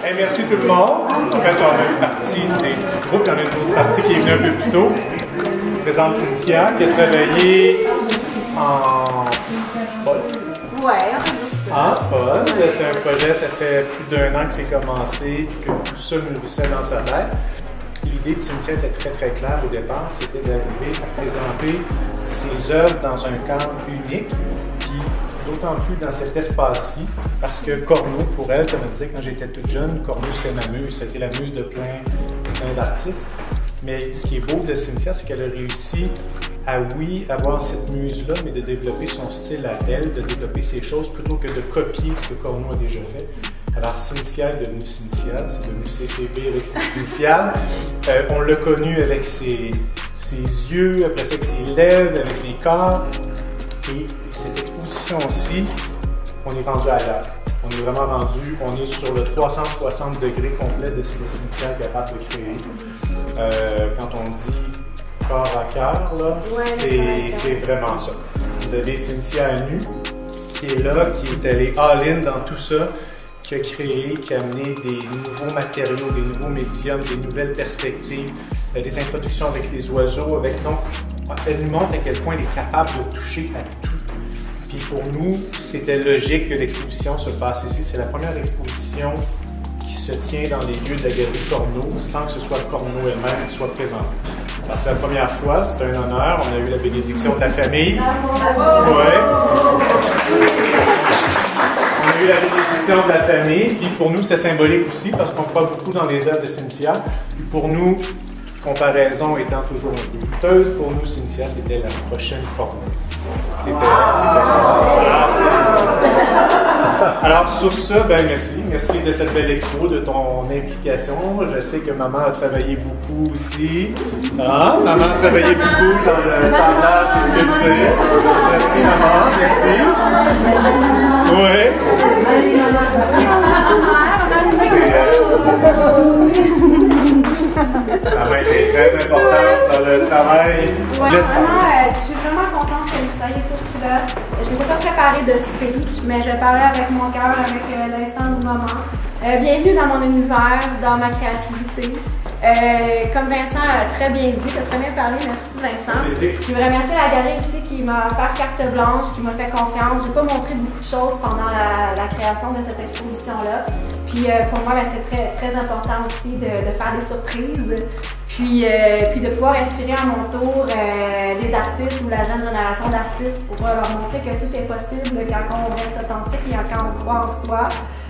Hey, merci tout le monde. En fait, on a une partie du groupe, il y en a une autre partie qui est venue un peu plus tôt. Je présente Cynthia, qui a travaillé en Paul. Ouais, En Paul. C'est un projet, ça fait plus d'1 an que c'est commencé, que tout ça mûrissait dans sa tête. L'idée de Cynthia était très très claire au départ, c'était d'arriver à présenter ses œuvres dans un cadre unique, puis d'autant plus dans cet espace-ci, parce que Corneau, pour elle, comme elle disait quand j'étais toute jeune, Corneau c'était ma muse, c'était la muse de plein d'artistes. Mais ce qui est beau de Cynthia, c'est qu'elle a réussi à, oui, avoir cette muse-là, mais de développer son style à elle, de développer ses choses, plutôt que de copier ce que Corneau a déjà fait. Alors, Cynthia est devenue Cynthia, c'est devenu CCB avec ses initiales. On l'a connu avec ses yeux, après ça avec ses lèvres, avec les corps. Et cette exposition-ci, on est rendu ailleurs. On est vraiment rendu, on est sur le 360 degrés complet de ce que Cynthia est capable de créer. Quand on dit corps à cœur, c'est vraiment ça. Vous avez Cynthia à nu, qui est là, qui est allée all-in dans tout ça, qui a créé, qui a amené des nouveaux matériaux, des nouveaux médiums, des nouvelles perspectives, des introductions avec les oiseaux, donc elle nous montre à quel point elle est capable de toucher à tout. Puis pour nous, c'était logique que l'exposition se passe ici. C'est la première exposition qui se tient dans les lieux de la galerie Corneau sans que ce soit Corneau elle-même qui soit présente. C'est la première fois, c'est un honneur. On a eu la bénédiction de la famille. Ouais. On a eu la bénédiction de la famille. Puis pour nous, c'était symbolique aussi parce qu'on croit beaucoup dans les œuvres de Cynthia. Puis pour nous, comparaison étant toujours un peu douteuse, pour nous, Cynthia, c'était la prochaine Corneau. C'était ça. Alors, sur ça, ben merci. Merci de cette belle expo, de ton implication. Je sais que maman a travaillé beaucoup aussi. Ah, maman a travaillé beaucoup dans le sablage et sculpture. Merci, maman. Merci. Oui. Maman était très importante dans le travail. Ouais, vraiment, je suis vraiment contente que vous soyez tous là. Je ne m'étais pas préparée de speech, mais je parlais avec mon cœur, avec l'instant du moment. Bienvenue dans mon univers, dans ma créativité. Comme Vincent a très bien dit, tu as très bien parlé, merci Vincent. Je veux remercier la galerie ici qui m'a offert carte blanche, qui m'a fait confiance. Je n'ai pas montré beaucoup de choses pendant la création de cette exposition-là. Puis pour moi, c'est très important aussi de faire des surprises. Puis de pouvoir inspirer à mon tour les artistes ou la jeune génération d'artistes pour leur montrer que tout est possible quand on reste authentique et quand on croit en soi.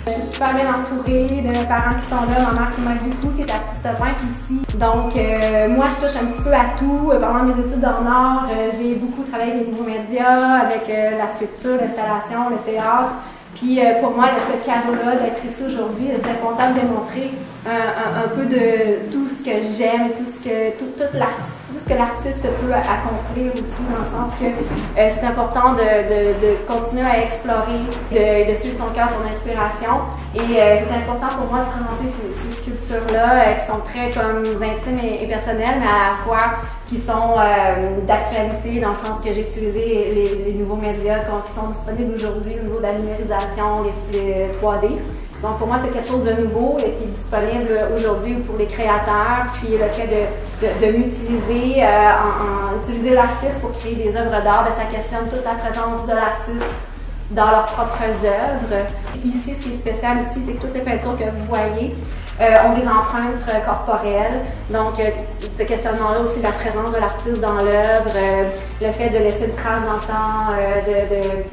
Je suis super bien entourée de parents qui sont là, ma mère qui m'aide beaucoup, qui est artiste peintre aussi. Donc moi je touche un petit peu à tout. Pendant mes études en art, j'ai beaucoup travaillé avec les nouveaux médias, avec la sculpture, l'installation, le théâtre. Puis pour moi, ce cadeau-là d'être ici aujourd'hui, j'étais contente de montrer un peu de tout ce que j'aime et tout ce que l'artiste peut accomplir aussi, dans le sens que c'est important de continuer à explorer, de suivre son cœur, son inspiration. Et c'est important pour moi de présenter ces sculptures-là qui sont très comme intimes et personnelles, mais à la fois qui sont d'actualité, dans le sens que j'ai utilisé les nouveaux médias qui sont disponibles aujourd'hui au niveau de la numérisation, les 3D. Donc pour moi, c'est quelque chose de nouveau qui est disponible aujourd'hui pour les créateurs. Puis le fait de m'utiliser, utiliser l'artiste pour créer des œuvres d'art, ça questionne toute la présence de l'artiste dans leurs propres œuvres. Ici, ce qui est spécial aussi, c'est que toutes les peintures que vous voyez ont des empreintes corporelles. Donc, ce questionnement-là aussi, la présence de l'artiste dans l'œuvre, le fait de laisser une trace dans le temps,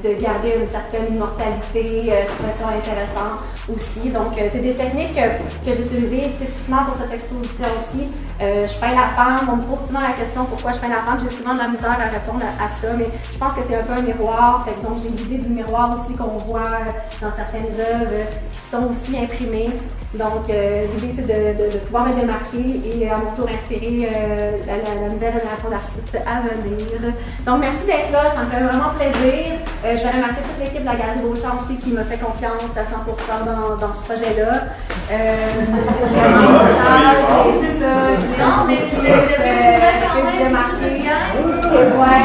de garder une certaine immortalité, je trouvais ça intéressant aussi. Donc, c'est des techniques que j'ai utilisées spécifiquement pour cette exposition-ci. Je peins la femme, on me pose souvent la question pourquoi je peins la femme, j'ai souvent de la misère à répondre à ça, mais je pense que c'est un peu un miroir. Donc, j'ai l'idée du miroir aussi qu'on voit dans certaines œuvres qui sont aussi imprimées. Donc, l'idée, c'est de pouvoir me démarquer et à mon tour inspirer la nouvelle génération d'artistes à venir. Donc, merci d'être là, ça me fait vraiment plaisir. Je vais remercier toute l'équipe de la Galerie Beauchamp aussi qui me fait confiance à 100% dans ce projet-là. Non, mais qui me démarquer. Ouais.